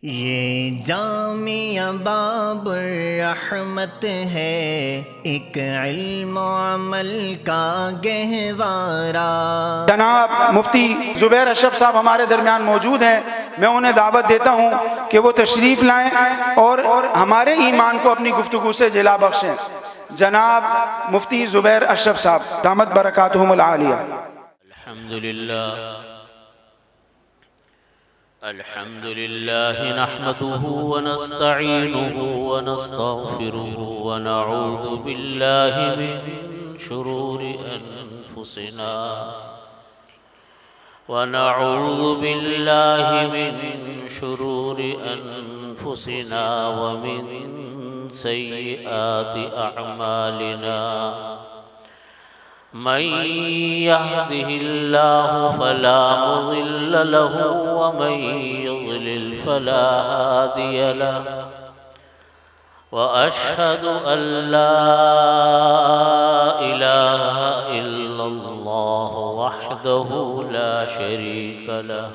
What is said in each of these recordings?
یہ جامعہ باب الرحمت ہے، ایک علم و عمل کا گہوارہ۔ جناب مفتی زبیر اشرف صاحب ہمارے درمیان موجود ہیں، میں انہیں دعوت دیتا ہوں کہ وہ تشریف لائیں اور ہمارے ایمان کو اپنی گفتگو سے جلا بخشیں۔ جناب مفتی زبیر اشرف صاحب دامت برکاتہم العالیہ۔ الحمد لله نحمده ونستعينه ونستغفره ونعوذ بالله من شرور أنفسنا ومن سيئات أعمالنا، من يهده الله فلا مضل له ومن يضلل فلا هادي له، وأشهد أن لا إله إلا الله وحده لا شريك له،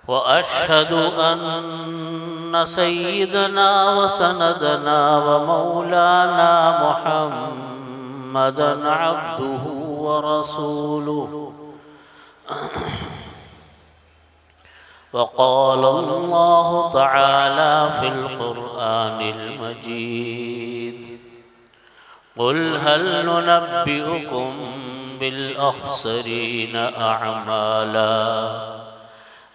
وأشهد أن سيدنا وسندنا ومولانا محمدًا عبده ورسوله. وقال الله تعالى في القرآن المجيد: قل هل ننبئكم بالأخسرين أعمالا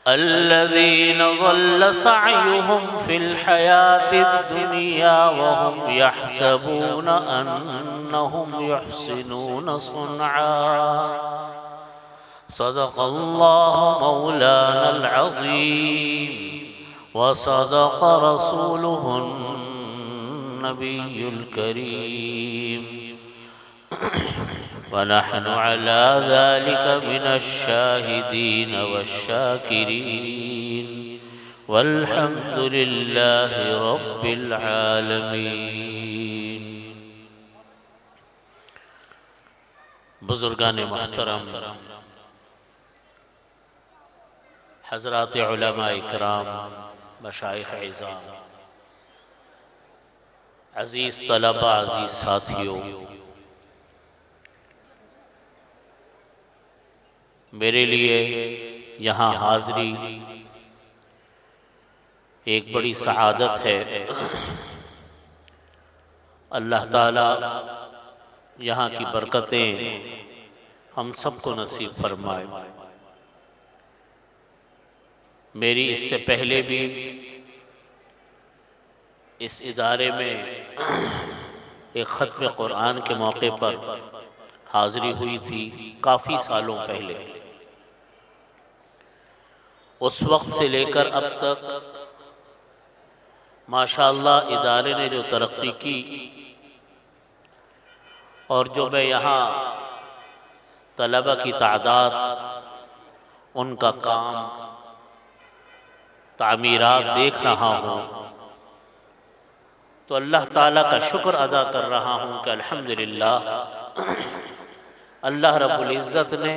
الذين ضل سعيهم في الحياة الدنيا وهم يحسبون أنهم يحسنون صنعا. صدق الله مولانا العظيم وصدق رسوله النبي الكريم، ونحن على ذلك من الشاهدين والشاكرين، والحمد لله رب العالمين. بزرگان محترم، حضرات علماء اکرام، مشائخ اعظام، عزیز طلبہ، عزیز ساتھیوں، میرے لیے یہاں حاضری ایک بڑی سعادت ہے۔ اللہ تعالیٰ یہاں کی برکتیں ہم سب کو نصیب فرمائے۔ میری اس سے پہلے بھی اس ادارے میں ایک ختم قرآن کے موقع پر حاضری ہوئی تھی، کافی سالوں پہلے۔ اس وقت سے لے کر اب تک ماشاءاللہ ادارے نے جو ترقی کی، اور جو میں یہاں طلبہ کی تعداد، ان کا کام، تعمیرات دیکھ رہا ہوں، تو اللہ تعالیٰ کا شکر ادا کر رہا ہوں کہ الحمدللہ اللہ رب العزت نے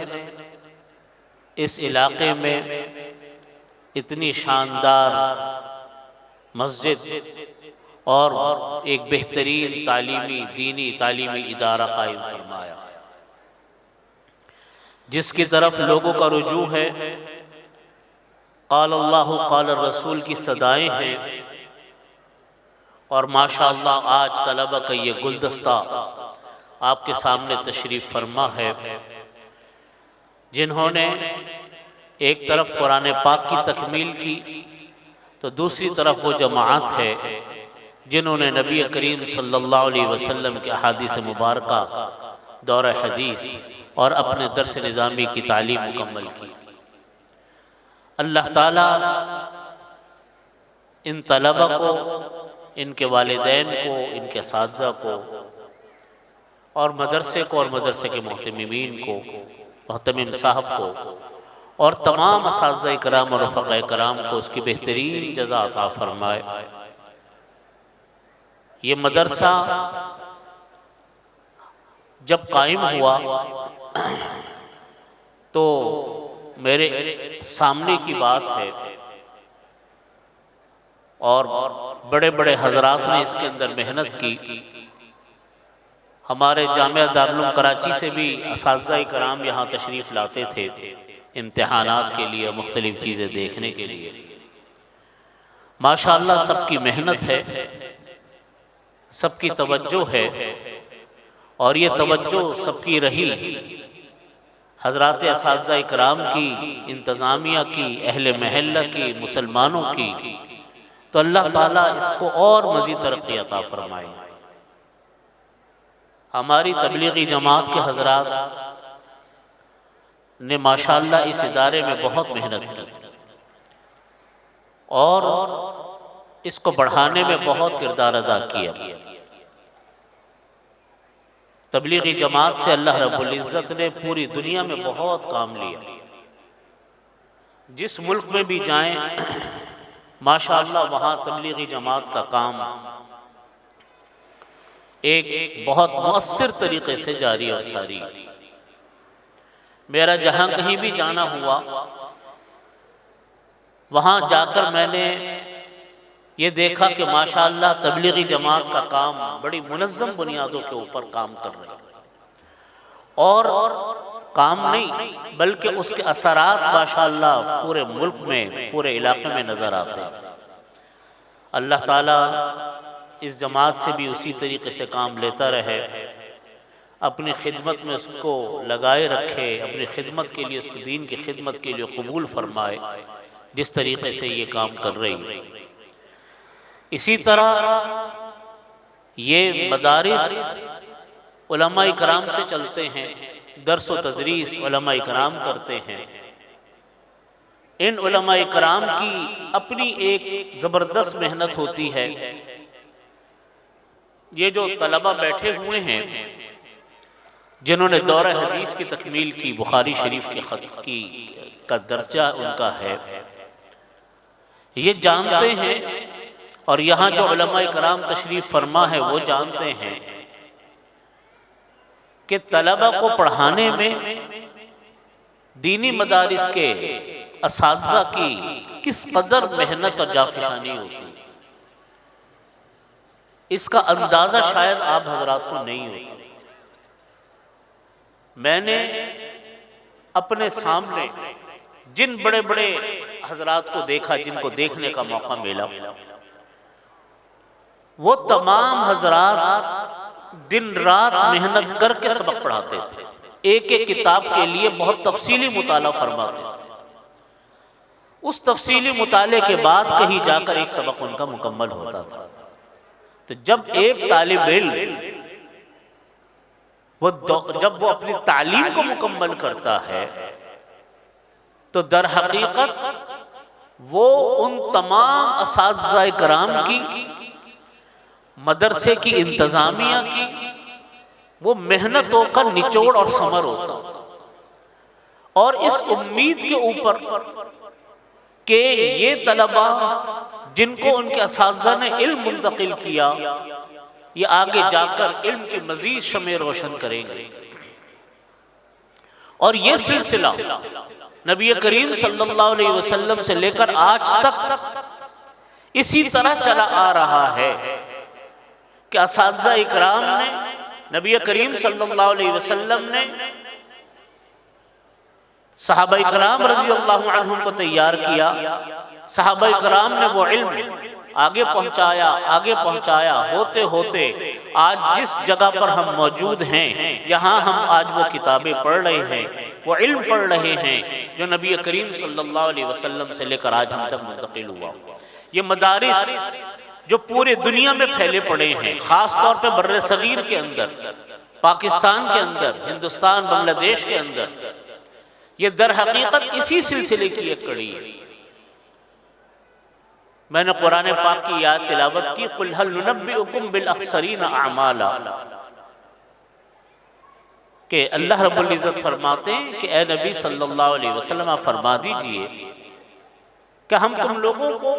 اس علاقے میں اتنی شاندار مسجد اور ایک بہترین دینی تعلیمی ادارہ قائم فرمایا، جس کی طرف لوگوں کا رجوع ہے۔ قال اللہ قال الرسول کی صدائیں ہیں، اور ماشاءاللہ آج طلبہ کا یہ گلدستہ آپ کے سامنے تشریف فرما ہے، جنہوں نے ایک طرف قرآن پاک کی تکمیل کی، تو دوسری طرف وہ جماعت ہے جنہوں نے نبی کریم صلی اللہ علیہ وسلم کے احادیث مبارکہ، دورہ حدیث اور اپنے درس نظامی کی تعلیم مکمل کی۔ اللہ تعالیٰ ان طلبہ کو، ان کے والدین کو، ان کے اساتذہ کو، اور مدرسے کو، اور مدرسے کے محتممین کو، محتمم صاحب کو، اور تمام اساتذہ کرام اور رفقاء کرام کو اس کی بہترین جزا عطا فرمائے۔ یہ مدرسہ جب قائم ہوا تو میرے سامنے کی بات ہے اور بڑے بڑے حضرات نے اس کے اندر محنت کی۔ ہمارے جامعہ دارالعلوم کراچی سے بھی اساتذہ کرام یہاں تشریف لاتے تھے امتحانات کے لیے، مختلف چیزیں دیکھنے کے لیے۔ ماشاءاللہ سب کی محنت ہے، سب کی توجہ ہے، اور یہ توجہ سب کی رہی حضرات اساتذہ کرام کی، انتظامیہ کی، اہل محلہ کی، مسلمانوں کی، تو اللہ تعالیٰ اس کو اور مزید ترقی عطا فرمائے۔ ہماری تبلیغی جماعت کے حضرات نے ماشاءاللہ اس ادارے میں بہت محنت کی اور اس کو بڑھانے میں بہت کردار ادا کیا۔ تبلیغی جماعت سے اللہ رب العزت نے پوری دنیا میں بہت کام لیا۔ جس ملک میں بھی جائیں ماشاءاللہ وہاں تبلیغی جماعت کا کام ایک بہت مؤثر طریقے سے جاری اور ساری۔ میرا جہاں کہیں بھی جانا ہوا وہاں جا کر میں نے یہ دیکھا کہ ماشاءاللہ تبلیغی جماعت کا کام بڑی منظم بنیادوں کے اوپر کام کر رہے ہیں، اور کام نہیں بلکہ اس کے اثرات ماشاءاللہ پورے ملک میں، پورے علاقے میں نظر آتے ہیں۔ اللہ تعالیٰ اس جماعت سے بھی اسی طریقے سے کام لیتا رہے، اپنی خدمت میں اس کو لگائے رکھے، اپنی خدمت کے لیے، اس کو دین کی خدمت کے لیے قبول فرمائے جس طریقے سے یہ کام کر رہی ہے۔ اسی طرح یہ مدارس علماء کرام سے چلتے ہیں، درس و تدریس علماء کرام کرتے ہیں۔ ان علماء کرام کی اپنی ایک زبردست محنت ہوتی ہے۔ یہ جو طلبہ بیٹھے ہوئے ہیں جنہوں نے دورہ حدیث کی تکمیل کی، بخاری شریف کے خط کا درجہ ان کا ہے، یہ جانتے ہیں، اور یہاں جو علماء کرام تشریف فرما ہے وہ جانتے ہیں کہ طلبہ کو پڑھانے میں دینی مدارس کے اساتذہ کی کس قدر محنت اور جافشانی ہوتی ہے۔ اس کا اندازہ شاید آپ حضرات کو نہیں ہوتا۔ میں نے اپنے سامنے جن بڑے بڑے حضرات کو دیکھا، جن کو دیکھنے کا موقع ملا، وہ تمام حضرات دن رات محنت کر کے سبق پڑھاتے تھے، ایک ایک کتاب کے لیے بہت تفصیلی مطالعہ فرماتے تھے۔ اس تفصیلی مطالعے کے بعد کہیں جا کر ایک سبق ان کا مکمل ہوتا تھا۔ تو جب ایک طالب علم جب وہ اپنی تعلیم کو مکمل کرتا ہے تو در حقیقت وہ ان تمام اساتذہ کرام کی، مدرسے کی انتظامیہ کی وہ محنتوں کا نچوڑ اور ثمر ہوتا، اور اس امید کے اوپر کہ یہ طلبہ جن کو ان کے اساتذہ نے علم منتقل کیا یہ آگے جا کر علم کی مزید شمع روشن کریں گے۔ اور یہ سلسلہ نبی کریم صلی اللہ علیہ وسلم سے لے کر آج تک اسی طرح چلا آ رہا ہے کہ اساتذہ اکرام نے، نبی کریم صلی اللہ علیہ وسلم نے صحابہ اکرام رضی اللہ عنہم کو تیار کیا، صحابہ اکرام نے وہ علم آگے پہنچایا، ہوتے ہوتے آج جس جگہ پر ہم موجود ہیں، یہاں ہم آج وہ کتابیں پڑھ رہے ہیں، وہ علم پڑھ رہے ہیں جو نبی کریم صلی اللہ علیہ وسلم سے لے کر آج ہم تک منتقل ہوا۔ یہ مدارس جو پورے دنیا میں پھیلے پڑے ہیں، خاص طور پہ بر صغیر کے اندر، پاکستان کے اندر، ہندوستان، بنگلہ دیش کے اندر، یہ در حقیقت اسی سلسلے کی ایک کڑی ہے۔ میں نے قرآن پاک کی یاد تلاوت کی، قُلْ هَلْ نُنَبِّئُكُمْ بِالْأَخْسَرِينَ أَعْمَالًا، کہ اللہ رب العزت فرماتے ہیں کہ اے نبی صلی اللہ علیہ وسلم آپ فرما دیجئے کہ ہم تم لوگوں کو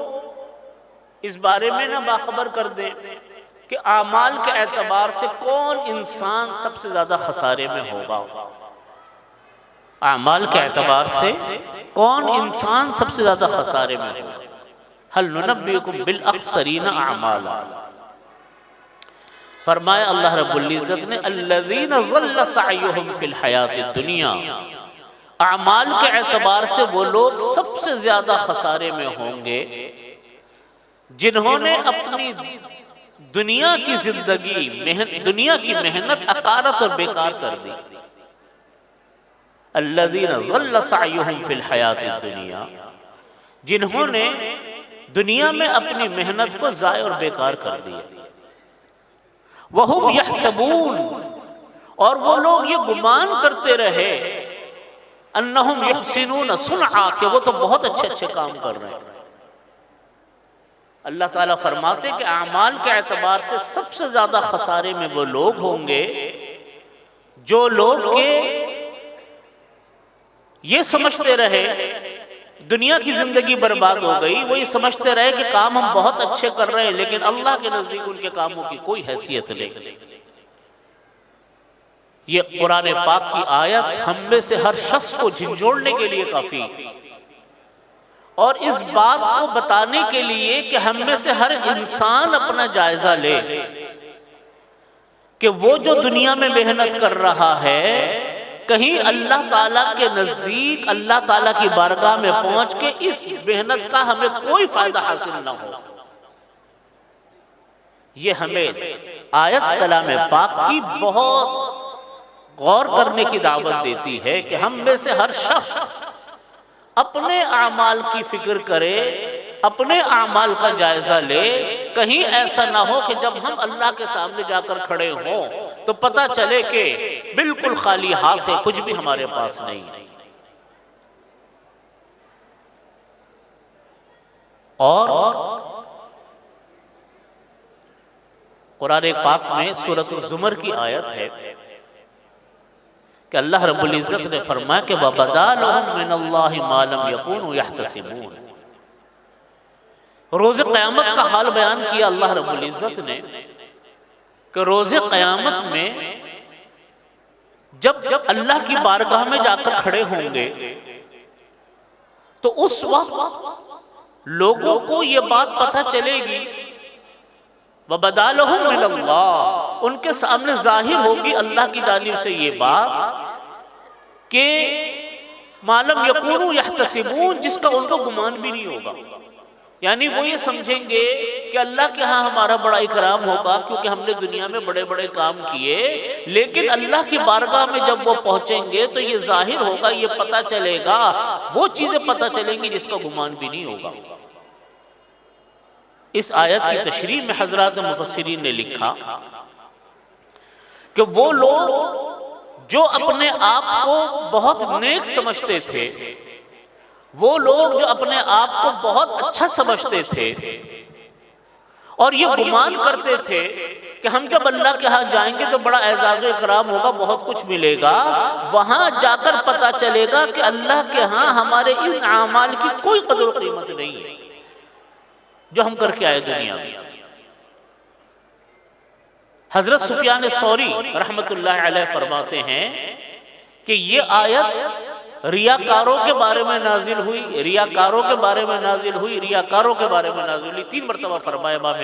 اس بارے میں نہ باخبر کر دیں کہ اعمال کے اعتبار سے کون انسان سب سے زیادہ خسارے میں ہوگا۔ اعمال کے اعتبار سے کون انسان سب سے زیادہ خسارے میں ہوگا۔ هل ننبئکم بالاخسرین اعمالا، فرمایا اللہ رب العزت نے الذین ضل سعیہم فی الحیات الدنیا، اعمال کے اعتبار سے وہ لوگ سب سے زیادہ خسارے میں ہوں گے جنہوں نے اپنی دنیا کی زندگی، دنیا کی محنت اکارت اور بیکار کر دی۔ الذین ضل سعیہم فی الحیات الدنیا، جنہوں نے دنیا میں اپنی محنت کو ضائع اور بیکار کر دیا۔ وَهُمْ يَحْسَبُونَ، اور وہ لوگ یہ گمان کرتے رہے انہم یحسنون صنعا، کہ وہ تو بہت اچھے اچھے کام کر رہے ہیں۔ اللہ تعالیٰ فرماتے کہ اعمال کے اعتبار سے سب سے زیادہ خسارے میں وہ لوگ ہوں گے جو لوگ یہ سمجھتے رہے دنیا کی زندگی برباد ہو گئی، وہ یہ سمجھتے رہے کہ کام ہم بہت اچھے کر رہے ہیں لیکن اللہ کے نزدیک ان کے کاموں کی کوئی حیثیت نہیں۔ یہ قرآن پاک کی آیت ہم میں سے ہر شخص کو جھنجھوڑنے کے لیے کافی، اور اس بات کو بتانے کے لیے کہ ہم میں سے ہر انسان اپنا جائزہ لے کہ وہ جو دنیا میں محنت کر رہا ہے کہیں اللہ تعالیٰ کے نزدیک، اللہ تعالیٰ کی بارگاہ میں پہنچ کے اس محنت کا ہمیں کوئی فائدہ حاصل نہ ہو۔ یہ ہمیں آیت کلام پاک کی بہت غور کرنے کی دعوت دیتی ہے کہ ہم میں سے ہر شخص اپنے اعمال کی فکر کرے، اپنے اعمال کا جائزہ لے، کہیں ایسا نہ ہو کہ جب ہم اللہ کے سامنے جا کر کھڑے ہوں تو پتہ چلے کہ بالکل خالی ہاتھ ہے، کچھ بھی ہمارے پاس نہیں۔ اور قرآن پاک میں سورۃ الزمر کی آیت ہے کہ اللہ رب العزت نے فرمایا کہ وَبَدَا لَهُم مِّنَ اللَّهِ مَا لَمْ يَكُونُوا يَحْتَسِبُونَ۔ روز قیامت کا حال بیان کیا اللہ رب العزت نے کہ روز قیامت میں جب اللہ کی بارگاہ میں جا کر کھڑے ہوں گے تو اس وقت لوگوں کو یہ بات پتہ چلے گی، وَبَدَا لَهُم مِّنَ اللَّهِ، ان کے سامنے ظاہر ہوگی اللہ کی جانب سے یہ بات کہ مَا لَمْ يَكُونُوا يَحْتَسِبُونَ، جس کا ان کو گمان بھی نہیں ہوگا۔ یعنی وہ یہ سمجھیں گے کہ اللہ کے ہاں ہمارا بڑا اکرام ہوگا کیونکہ ہم نے دنیا میں بڑے بڑے کام کیے، لیکن اللہ کی بارگاہ میں جب وہ پہنچیں گے تو یہ ظاہر ہوگا، یہ پتہ چلے گا، وہ چیزیں پتہ چلیں گی جس کا گمان بھی نہیں ہوگا۔ اس آیت کی تشریح میں حضرات مفسرین نے لکھا کہ وہ لوگ جو اپنے آپ کو بہت نیک سمجھتے تھے، وہ لوگ جو اپنے آپ کو بہت اچھا سمجھتے تھے اور یہ گمان کرتے تھے کہ ہم جب اللہ کے ہاں جائیں گے تو بڑا اعزاز و اکرام ہوگا، بہت کچھ ملے گا، وہاں جا کر پتہ چلے گا کہ اللہ کے ہاں ہمارے ان اعمال کی کوئی قدر و قیمت نہیں ہے جو ہم کر کے آئے دنیا میں۔ حضرت سفیان ثوری رحمت اللہ علیہ فرماتے ہیں کہ یہ آیت ریاکاروں کے بارے میں نازل ہوئی، ریاکاروں کے بارے میں نازل ہوئی، ریاکاروں کے بارے میں نازل ہوئی، 3 مرتبہ فرمایا امام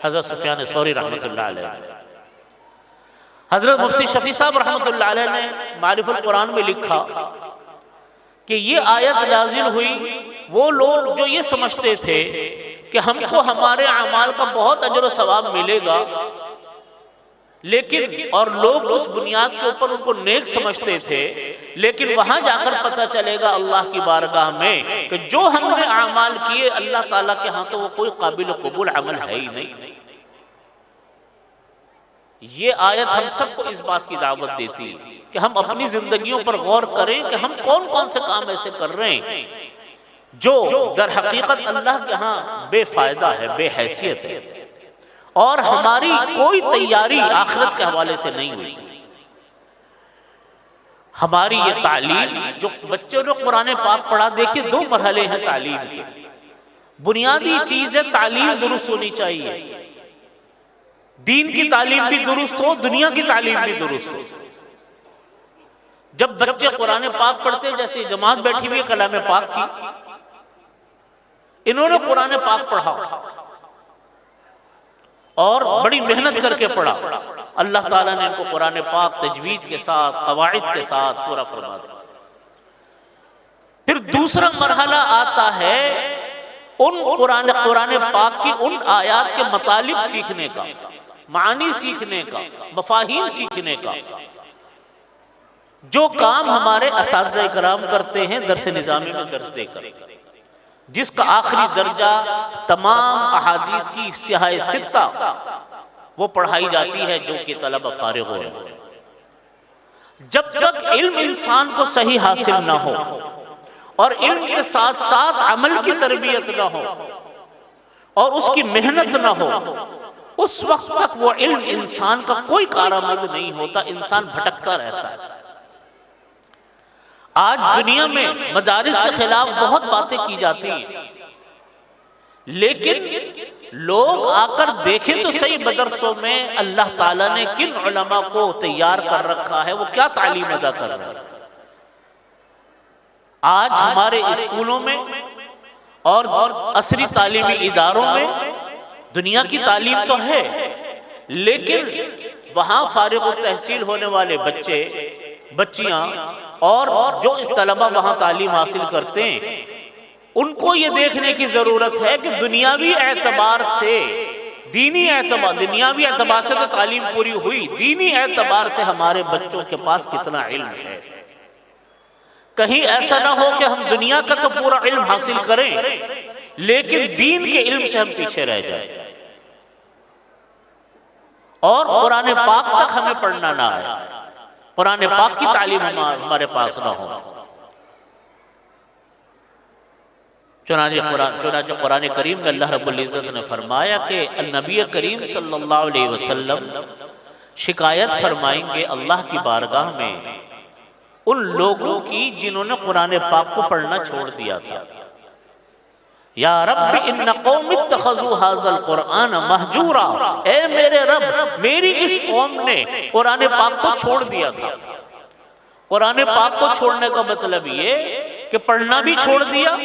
حضرت سفیان ثوری رحمت اللہ علیہ۔ حضرت مفتی شفیع صاحب رحمت اللہ علیہ نے معرف القرآن میں لکھا کہ یہ آیت نازل ہوئی وہ لوگ جو یہ سمجھتے تھے کہ ہم کو ہمارے اعمال کا بہت اجر و ثواب ملے گا، لیکن اور لوگ اس بنیاد کے اوپر ان کو نیک سمجھتے تھے، لیکن وہاں جا کر پتہ چلے گا اللہ کی بارگاہ میں کہ جو ہم نے اعمال کیے اللہ تعالیٰ کے ہاں تو وہ کوئی قابل قبول عمل ہے ہی نہیں۔ یہ آیت ہم سب کو اس بات کی دعوت دیتی کہ ہم اپنی زندگیوں پر غور کریں کہ ہم کون کون سے کام ایسے کر رہے ہیں جو در حقیقت اللہ کے ہاں بے فائدہ ہے، بے حیثیت ہے، اور ہماری کوئی تیاری آخرت کے حوالے سے نہیں ہوئی۔ ہماری یہ تعلیم جو بچوں نے قرآن پاک پڑھا، دیکھیں 2 مرحلے ہیں تعلیم کے۔ بنیادی چیز ہے تعلیم درست ہونی چاہیے، دین کی تعلیم بھی درست ہو، دنیا کی تعلیم بھی درست ہو۔ جب بچے قرآن پاک پڑھتے، جیسے جماعت بیٹھی ہوئی ہے کلام پاک کی، انہوں نے قرآن پاک پڑھا اور بڑی محنت کر کے پڑھا، اللہ تعالیٰ نے ان کو قرآن پاک تجوید کے ساتھ، قواعد کے ساتھ پورا فرما دیا۔ پھر دوسرا مرحلہ آتا ہے ان قرآن پاک کی ان آیات کے مطالب سیکھنے کا، معانی سیکھنے کا، مفاہیم سیکھنے کا، جو کام ہمارے اساتذہ اکرام کرتے ہیں درس نظامی میں درس دے کر، جس کا آخری درجہ تمام احادیث کی سیاہ ستہ وہ پڑھائی جاتی ہے جو کہ طلبہ فارغ ہو رہے ہیں۔ جب تک علم انسان کو صحیح حاصل نہ ہو اور علم کے ساتھ ساتھ عمل کی تربیت نہ ہو اور اس کی محنت نہ ہو، اس وقت تک وہ علم انسان کا کوئی کارآمد نہیں ہوتا، انسان بھٹکتا رہتا ہے۔ آج دنیا میں مدارس کے خلاف بہت باتیں کی جاتی ہیں، لیکن لوگ آ کر دیکھیں تو صحیح مدرسوں میں اللہ تعالیٰ نے کن علماء کو تیار کر رکھا ہے، وہ کیا تعلیم ادا کر رہے ہیں۔ آج ہمارے اسکولوں میں اور عصری تعلیمی اداروں میں دنیا کی تعلیم تو ہے، لیکن وہاں فارغ التحصیل ہونے والے بچے بچیاں اور جو طلبہ وہاں تعلیم حاصل کرتے ہیں، ان کو یہ دیکھنے کی ضرورت ہے کہ دنیاوی اعتبار سے، دنیاوی اعتبار سے تو تعلیم پوری ہوئی، دینی اعتبار سے ہمارے بچوں کے پاس کتنا علم ہے۔ کہیں ایسا نہ ہو کہ ہم دنیا کا تو پورا علم حاصل کریں لیکن دین کے علم سے ہم پیچھے رہ جائیں اور قرآن پاک تک ہمیں پڑھنا نہ آئے، قرآن پاک کی تعلیم ہمارے پاس نہ ہو۔ چنانچہ قرآن کریم میں اللہ رب العزت نے فرمایا کہ نبی کریم صلی اللہ علیہ وسلم شکایت فرمائیں گے اللہ کی بارگاہ میں ان لوگوں کی جنہوں نے قرآن پاک کو پڑھنا چھوڑ دیا تھا۔ یا رب ان قوم اتخذوا ھذا القرآن مہجورا، اے میرے رب میری اس قوم نے قرآن پاک کو چھوڑ دیا تھا۔ قرآن پاک کو چھوڑنے کا مطلب یہ کہ پڑھنا بھی چھوڑ دیا،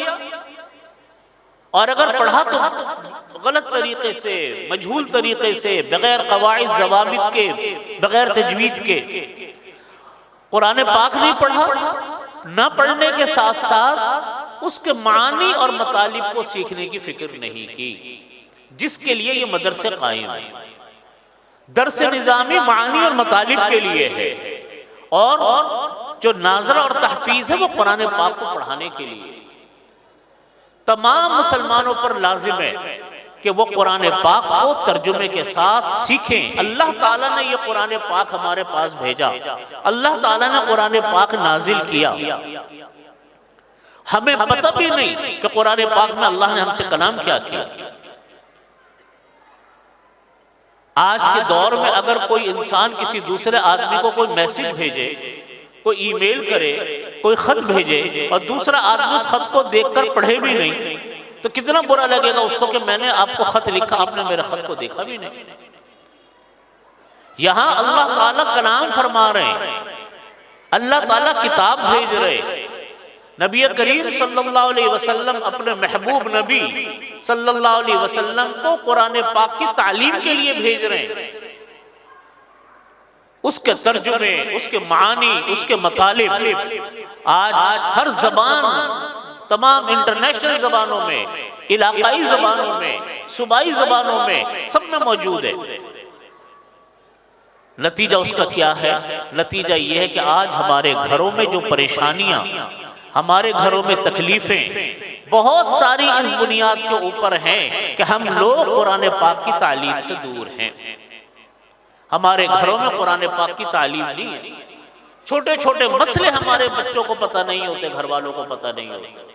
اور اگر پڑھا تو غلط طریقے سے، مجہول طریقے سے، بغیر قواعد ضوابط کے، بغیر تجوید کے۔ قرآن پاک نہیں پڑھا، نہ پڑھنے کے ساتھ ساتھ اس کے معانی اور مطالب کو سیکھنے کی فکر نہیں کی، جس کے لیے یہ مدرسے قائم ہیں۔ درس نظامی معانی اور مطالب کے لیے ہے، اور جو ناظرہ اور تحفیظ ہے وہ قرآن پاک کو پڑھانے کے لیے۔ تمام مسلمانوں پر لازم ہے کہ وہ قرآن پاک کو ترجمے کے ساتھ سیکھیں۔ اللہ تعالیٰ نے یہ قرآن پاک ہمارے پاس بھیجا، اللہ تعالیٰ نے قرآن پاک نازل کیا، ہمیں پتہ بھی نہیں کہ قرآن پاک میں اللہ نے ہم سے کلام کیا کیا۔ آج کے دور میں اگر کوئی انسان کسی دوسرے آدمی کو کوئی میسج بھیجے، کوئی ای میل کرے، کوئی خط بھیجے اور دوسرا آدمی اس خط کو دیکھ کر پڑھے بھی نہیں، تو کتنا برا لگے گا اس کو کہ میں نے آپ کو خط لکھا، آپ نے میرے خط کو دیکھا بھی نہیں۔ یہاں اللہ تعالیٰ کلام فرما رہے ہیں، اللہ تعالیٰ کتاب بھیج رہے ہیں۔ نبی کریم صلی اللہ علیہ وسلم اپنے محبوب نبی صلی اللہ علیہ وسلم کو قرآن پاک کی تعلیم کے لیے بھیج رہے ہیں، اس کے ترجمے، اس کے معانی، اس کے مطالب آج ہر زبان، تمام انٹرنیشنل زبانوں میں، علاقائی زبانوں میں، صوبائی زبانوں میں، سب میں موجود ہے۔ نتیجہ اس کا کیا ہے؟ نتیجہ یہ ہے کہ آج ہمارے گھروں میں جو پریشانیاں، ہمارے گھروں میں تکلیفیں بہت ساری اس بنیاد کے اوپر ہیں کہ ہم لوگ قرآن پاک کی تعلیم سے دور ہیں۔ ہمارے گھروں میں قرآن پاک کی تعلیم نہیں ہے، چھوٹے چھوٹے مسئلے ہمارے بچوں کو پتہ نہیں ہوتے، گھر والوں کو پتہ نہیں ہوتے۔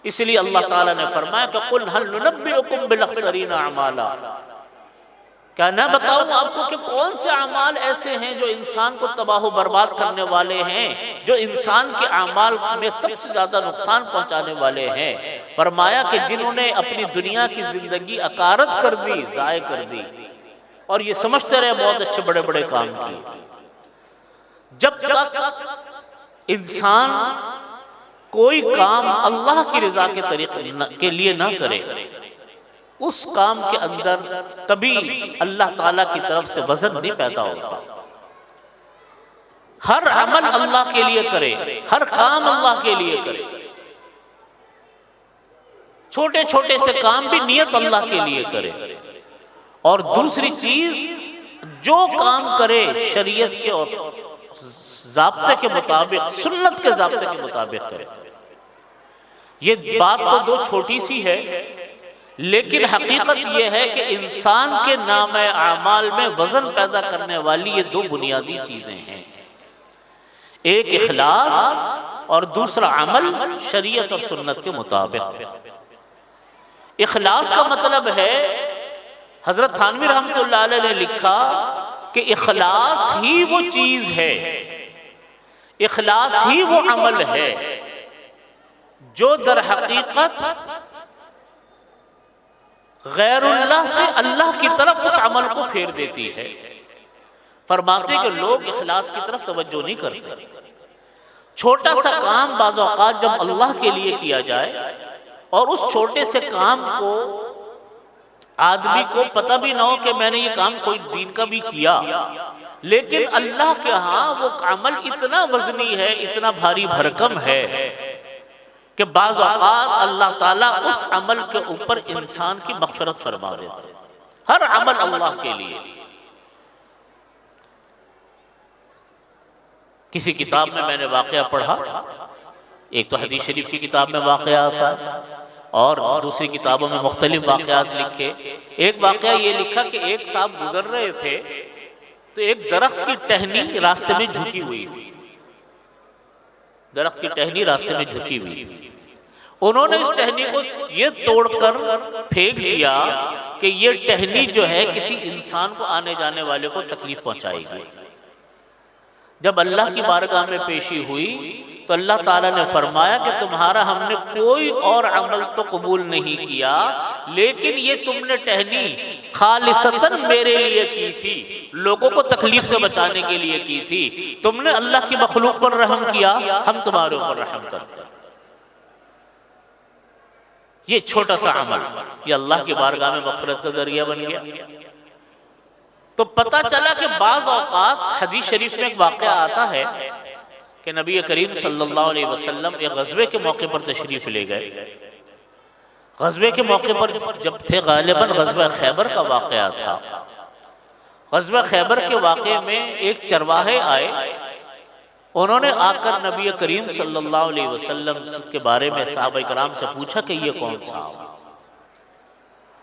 اس لیے اللہ تعالیٰ نے فرمایا کہ قُلْ هَلْ نُنَبِّئُكُمْ بِالْأَخْسَرِينَ أَعْمَالًا، کیا نہ بتاؤں آپ کو کہ کون سے اعمال ایسے ہیں جو انسان کو تباہ و برباد کرنے والے ہیں، جو انسان کے اعمال میں سب سے زیادہ نقصان پہنچانے والے ہیں۔ فرمایا کہ جنہوں نے اپنی دنیا کی زندگی اکارت کر دی، ضائع کر دی، اور یہ سمجھتے رہے بہت اچھے بڑے بڑے کام کیے۔ جب تک انسان کوئی کام اللہ کی رضا کے طریقے کے لیے نہ کرے، اس کام کے اندر کبھی اللہ تعالیٰ کی طرف سے وزن نہیں پیدا ہوتا۔ ہر عمل اللہ کے لیے کرے، ہر کام اللہ کے لیے کرے، چھوٹے چھوٹے سے کام بھی نیت اللہ کے لیے کرے، اور دوسری چیز جو کام کرے شریعت کے اور ضابطے کے مطابق، سنت کے ضابطے کے مطابق کرے۔ یہ بات تو دو چھوٹی سی ہے، لیکن حقیقت یہ ہے کہ انسان کے نام اعمال میں وزن پیدا کرنے والی یہ دو بنیادی چیزیں ہیں، ایک اخلاص اور دوسرا عمل شریعت اور سنت کے مطابق۔ اخلاص کا مطلب ہے، حضرت تھانوی رحمۃ اللہ علیہ نے لکھا کہ اخلاص ہی وہ چیز ہے، اخلاص ہی وہ عمل ہے جو در حقیقت غیر اللہ سے اللہ کی طرف اس عمل کو پھیر دیتی ہے۔ فرماتے کہ لوگ اخلاص کی طرف توجہ نہیں کرتے۔ چھوٹا سا کام بعض اوقات جب اللہ کے لیے کیا جائے اور اس چھوٹے سے کام کو آدمی کو پتہ بھی نہ ہو کہ میں نے یہ کام کوئی دین کا بھی کیا، لیکن اللہ کے ہاں وہ عمل اتنا وزنی ہے، اتنا بھاری بھرکم ہے کہ بعض اوقات اللہ تعالیٰ اس عمل کے اوپر انسان کی مغفرت فرما دیتا ہے۔ ہر عمل اللہ کے لیے۔ کسی کتاب میں میں نے واقعہ پڑھا، ایک تو حدیث شریف کی کتاب میں واقعہ آتا ہے اور دوسری کتابوں میں مختلف واقعات لکھے۔ ایک واقعہ یہ لکھا کہ ایک صاحب گزر رہے تھے تو ایک درخت کی ٹہنی راستے میں جھکی ہوئی تھی، درخت کی ٹہنی راستے میں جھکی ہوئی تھی۔ انہوں نے اس ٹہنی کو یہ توڑ کر پھینک دیا کہ یہ ٹہنی جو ہے کسی انسان کو آنے جانے والے کو تکلیف پہنچائے گی۔ جب اللہ کی بارگاہ میں پیشی ہوئی تو اللہ تعالیٰ نے فرمایا کہ تمہارا ہم نے کوئی اور عمل تو قبول نہیں کیا، لیکن یہ تم نے ٹہنی خالصتاً میرے لیے کی تھی، لوگوں کو تکلیف سے بچانے کے لیے کی تھی، تم نے اللہ کی مخلوق پر رحم کیا، ہم تمہارے اوپر رحم کرتے ہیں۔ یہ چھوٹا سا عمل یہ اللہ کی بارگاہ میں مغفرت کا ذریعہ بن گیا۔ تو پتہ چلا کہ بعض اوقات حدیث شریف میں ایک واقعہ آتا ہے کہ نبی کریم صلی اللہ علیہ وسلم ایک غزوے کے موقع پر تشریف لے گئے۔ غزوے کے موقع پر جب تھے غالباً غزوہ خیبر کا واقعہ تھا۔ غزوہ خیبر کے واقعے میں ایک چرواہے آئے، انہوں نے آ کر نبی کریم صلی اللہ علیہ وسلم کے بارے میں صحابہ کرام سے پوچھا کہ یہ کون سا؟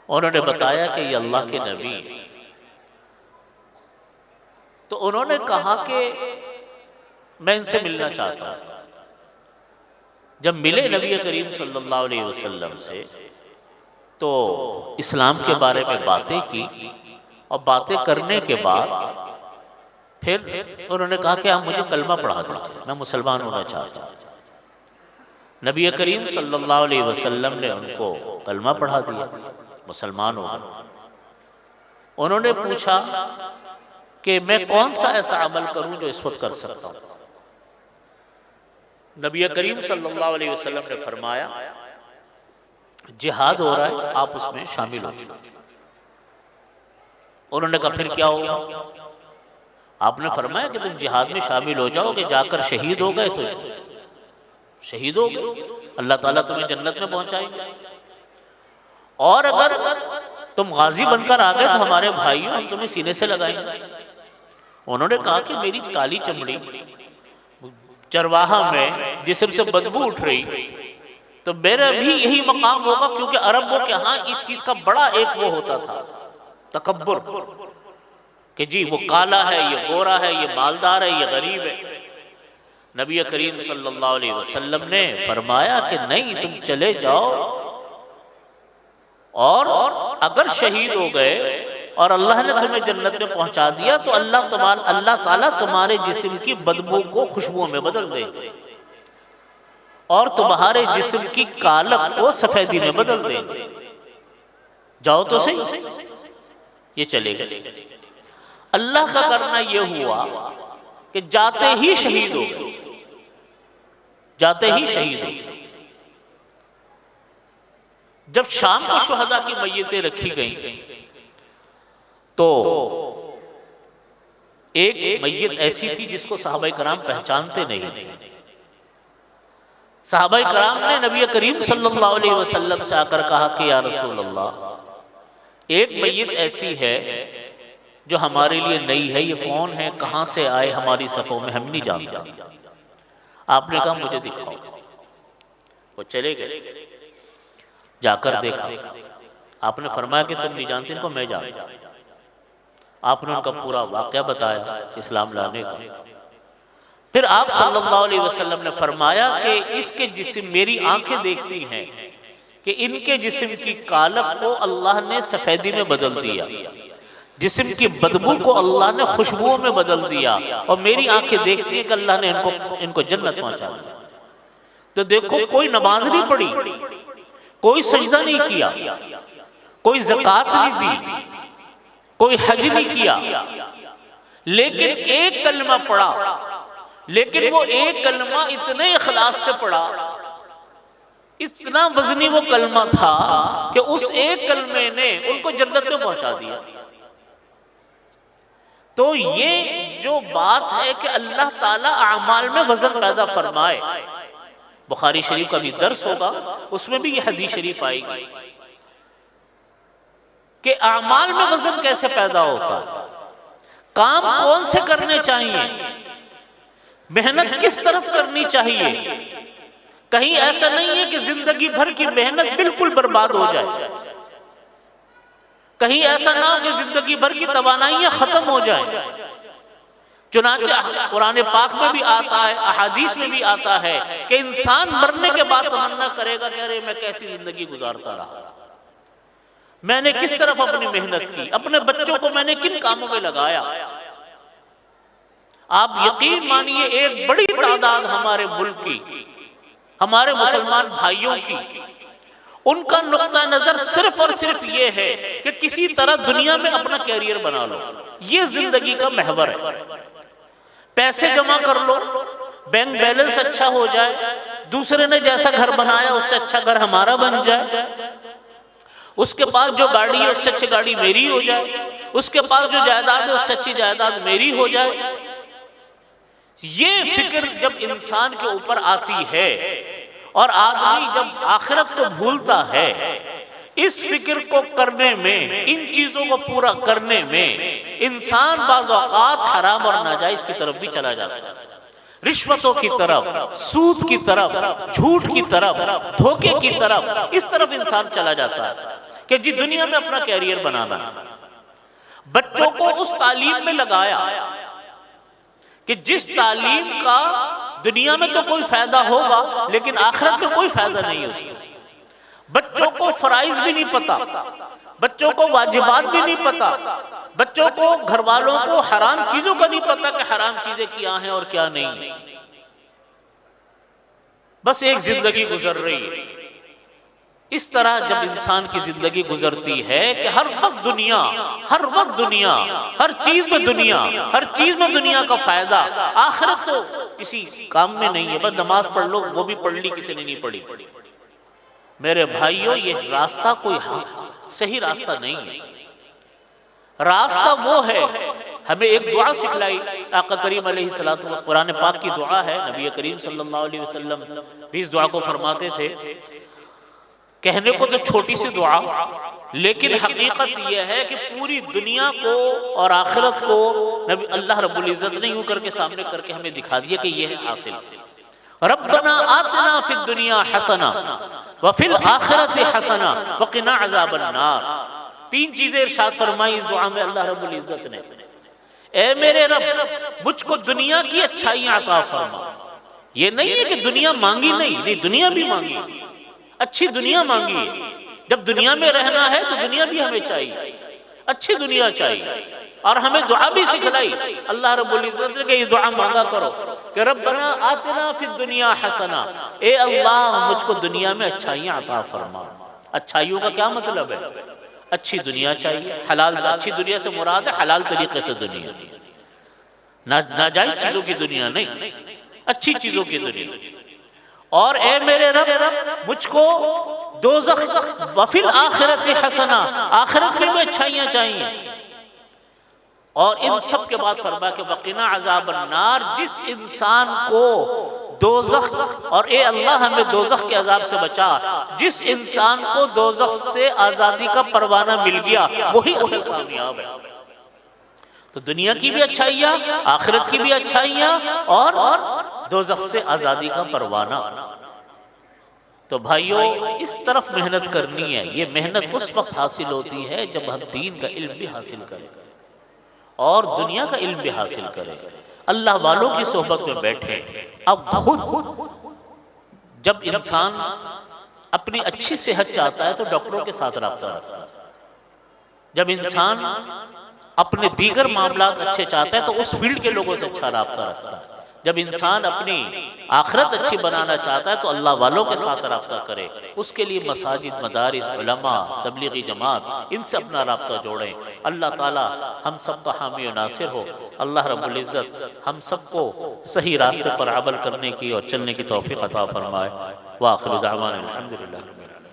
انہوں نے بتایا کہ یہ اللہ کے نبی۔ تو انہوں نے کہا کہ میں ان سے ملنا چاہتا ہوں۔ جب ملے نبی کریم صلی اللہ علیہ وسلم سے تو اسلام کے بارے میں باتیں کی، اور باتیں کرنے کے بعد پھر انہوں نے کہا کہ آپ مجھے کلمہ پڑھا دیجیے، میں مسلمان ہونا چاہتا ہوں۔ نبی کریم صلی اللہ علیہ وسلم نے ان کو کلمہ پڑھا دیا، مسلمان ہو گئے۔ انہوں نے پوچھا کہ میں کون سا ایسا عمل کروں جو اس وقت کر سکتا ہوں؟ نبی کریم صلی اللہ علیہ وسلم نے فرمایا جہاد ہو رہا ہے، آپ اس میں شامل ہو جائیں۔ انہوں نے کہا پھر کیا ہوگا؟ آپ نے فرمایا کہ تم جہاد میں شامل ہو جاؤ گے، جا کر شہید ہو گئے تو شہید ہو گئے، اللہ تعالیٰ تمہیں جنت میں پہنچائے گا، اور اگر تم غازی بن کر آ گئے تو ہمارے بھائیوں ہم تمہیں سینے سے لگائیں گے۔ انہوں نے کہا کہ میری کالی چمڑی چرواہا میں جسم سے بدبو اٹھ رہی، تو میرا بھی یہی مقام ہوگا، کیونکہ عربوں کے ہاں اس چیز کا بڑا ایک وہ ہوتا تھا تکبر، کہ جی وہ کالا ہے، یہ گورا ہے، یہ مالدار ہے، یہ غریب ہے۔ نبی کریم صلی اللہ علیہ وسلم نے فرمایا کہ نہیں، تم چلے جاؤ، اور اگر شہید ہو گئے اور اللہ نے تمہیں جنت میں پہنچا دیا تو اللہ تعالیٰ تمہارے جسم کی بدبو کو خوشبو میں بدل دے گے، اور تمہارے جسم کی کالک کو سفیدی میں بدل دے گے۔ جاؤ تو صحیح۔ یہ چلے گئے۔ اللہ کا کرنا یہ ہوا کہ جاتے ہی شہید ہو گئے۔ جاتے ہی شہید ہو گئے۔ جب شام کو شہداء کی میتیں رکھی گئیں تو ایک میت ایسی تھی جس کو صحابہ کرام پہچانتے نہیں تھے۔ صحابہ کرام نے نبی کریم صلی اللہ علیہ وسلم سے آ کر کہا کہ یا رسول اللہ، ایک میت ایسی ہے جو ہمارے لیے نئی ہے، یہ کون ہے، کہاں سے آئے، ہماری صفوں میں ہم نہیں جانتے۔ آپ نے کہا مجھے دکھاؤ۔ وہ چلے گئے، جا کر دیکھا۔ آپ نے فرمایا کہ تم نہیں جانتے ان کو، میں جانتا ہوں۔ آپ نے ان کا پورا واقعہ بتایا اسلام لانے کا۔ پھر آپ صلی اللہ علیہ وسلم نے فرمایا کہ اس کے جسم، میری آنکھیں دیکھتی ہیں کہ ان کے جسم کی کالک کو اللہ نے سفیدی میں بدل دیا، جسم کی بدبو کو اللہ نے خوشبو میں بدل دیا، اور میری آنکھیں دیکھتی ہیں کہ اللہ نے ان کو جنت پہنچا دیا۔ تو دیکھو، کوئی نماز نہیں پڑھی، کوئی سجدہ نہیں کیا، کوئی زکوٰۃ نہیں دی، کوئی حج نہیں کیا، لیکن ایک کلمہ پڑھا۔ لیکن وہ ایک کلمہ اتنے اخلاص سے پڑھا، اتنا وزنی وہ کلمہ تھا کہ اس ایک کلمے نے ان کو جنت میں پہنچا دیا۔ تو یہ جو بات ہے کہ اللہ تعالیٰ اعمال میں وزن پیدا فرمائے، بخاری شریف کا بھی درس ہوگا، اس میں بھی یہ حدیث شریف آئے گی کہ اعمال میں وزن کیسے پیدا ہوتا ہے، کام کون سے کرنے چاہیے، محنت کس طرف کرنی چاہیے۔ کہیں ایسا نہیں ہے کہ زندگی بھر کی محنت بالکل برباد ہو جائے، کہیں ایسا نہ ہو کہ زندگی بھر کی توانائیاں ختم ہو جائیں۔ چنانچہ قرآن پاک میں بھی آتا ہے، احادیث میں بھی آتا ہے کہ انسان مرنے کے بعد تمنا کرے گا کہ ارے میں کیسی زندگی گزارتا رہا، میں نے کس طرف اپنی محنت کی، اپنے بچوں کو میں نے کن کاموں میں لگایا۔ آپ یقین مانیے ایک بڑی تعداد ہمارے ملک کی، ہمارے مسلمان بھائیوں کی، ان کا نقطہ نظر صرف اور صرف یہ ہے کہ کسی طرح دنیا میں اپنا کیریئر بنا لو، یہ زندگی کا محور ہے۔ پیسے جمع کر لو، بینک بیلنس اچھا ہو جائے، دوسرے نے جیسا گھر بنایا اس سے اچھا گھر ہمارا بن جائے، اس کے پاس جو گاڑی ہے اس سے اچھی گاڑی میری ہو جائے، اس کے پاس جو جائیداد ہے اس سے اچھی جائیداد میری ہو جائے۔ یہ فکر جب انسان کے اوپر آتی ہے اور آدمی جب آخرت کو بھولتا ہے، اس فکر کو کرنے میں، ان چیزوں کو پورا کرنے میں انسان بعض اوقات حرام اور ناجائز کی طرف بھی چلا جاتا ہے، رشوتوں کی طرف، سود کی طرف، جھوٹ کی طرف، دھوکے کی طرف، اس طرف انسان چلا جاتا ہے کہ جی دنیا میں اپنا کیریئر بنانا۔ بچوں کو اس تعلیم میں لگایا کہ جس تعلیم کا دنیا میں تو کوئی فائدہ ہوگا لیکن آخرت میں کوئی فائدہ نہیں اس کو۔ بچوں کو فرائض بھی نہیں پتا، بچوں کو واجبات بھی نہیں پتا، بچوں کو، گھر والوں کو حرام چیزوں کا نہیں پتا کہ حرام چیزیں کیا ہیں اور کیا نہیں۔ بس ایک زندگی گزر رہی ہے۔ اس طرح جب انسان کی زندگی گزرتی ہے کہ ہر وقت دنیا، ہر وقت دنیا، ہر چیز میں دنیا، ہر چیز میں دنیا کا فائدہ، آخرت تو کسی کام میں نہیں ہے۔ بس نماز پڑھ لو، وہ بھی پڑھ لی، کسی نے نہیں پڑھی۔ میرے بھائیوں، یہ راستہ کوئی صحیح راستہ نہیں ہے۔ راستہ وہ ہے، ہمیں ایک دعا سکھلائی آقا کریم علیہ السلام، قرآن پاک کی دعا ہے، نبی کریم صلی اللہ علیہ وسلم بھی اس دعا کو فرماتے تھے۔ کہنے کو تو چھوٹی سی دعا، لیکن حقیقت یہ ہے کہ پوری دنیا کو اور آخرت کو نبی اللہ رب العزت نے یوں کر کے سامنے کر کے ہمیں دکھا دیا کہ یہ ہے حاصل۔ ربنا آتنا فی الدنیا حسنہ وفی الآخرۃ حسنہ وقنا عذاب النار۔ تین چیزیں ارشاد فرمائی اس دعا میں اللہ رب العزت نے۔ اے میرے رب، مجھ کو دنیا کی اچھائیاں عطا فرما۔ یہ نہیں ہے کہ دنیا مانگی نہیں، دنیا بھی مانگی، اچھی دنیا مانگی ہے۔ جب دنیا میں رہنا ہے تو دنیا بھی ہمیں چاہیے، اچھی دنیا چاہیے۔ اور ہمیں دعا بھی سکھلائی اللہ رب العزت نے کہ یہ دعا مانگا کرو کہ ربنا آتنا فی الدنیا حسنہ، اے اللہ مجھ کو دنیا میں اچھائیاں عطا فرما۔ اچھائیوں کا کیا مطلب ہے؟ اچھی دنیا چاہیے، حلال، اچھی دنیا سے مراد ہے حلال طریقے سے دنیا، ناجائز چیزوں کی دنیا نہیں، اچھی چیزوں کی دنیا۔ اور اے میرے رب مجھ کو دوزخ وفی الآخرت حسنہ، آخرت میں اچھائیاں چاہیے، اور ان سب کے بعد فرمایا کہ وقنا عذاب النار، جس انسان کو دوزخ، اور اے اللہ ہمیں دوزخ کے عذاب سے بچا، جس انسان کو دوزخ سے آزادی کا پروانہ مل گیا وہی اصل کامیاب ہے۔ تو دنیا کی بھی اچھائیاں، آخرت کی بھی اچھائیاں، اور دوزخ سے آزادی کا پروانہ۔ تو بھائیوں اس طرف محنت کرنی ہے۔ یہ محنت اس وقت حاصل ہوتی ہے جب ہم دین کا علم بھی حاصل کریں اور دنیا کا علم بھی حاصل کریں، اللہ والوں کی صحبت میں بیٹھیں۔ اب خود جب انسان اپنی اچھی صحت چاہتا ہے تو ڈاکٹروں کے ساتھ رابطہ رکھتا ہے، جب انسان اپنے دیگر معاملات اچھے چاہتا ہے تو اس فیلڈ کے لوگوں سے اچھا رابطہ رکھتا ہے، جب انسان اپنی آخرت اچھی بنانا چاہتا ہے تو اللہ والوں کے ساتھ رابطہ کرے۔ اس کے لیے مساجد، مدارس، علماء، تبلیغی جماعت، ان سے اپنا رابطہ جوڑیں۔ اللہ تعالی ہم سب کا حامی و ناصر ہو۔ اللہ رب العزت ہم سب کو صحیح راستے پر عمل کرنے کی اور چلنے کی توفیق عطا فرمائے۔ وآخر دعوانا الحمدللہ رب العالمین۔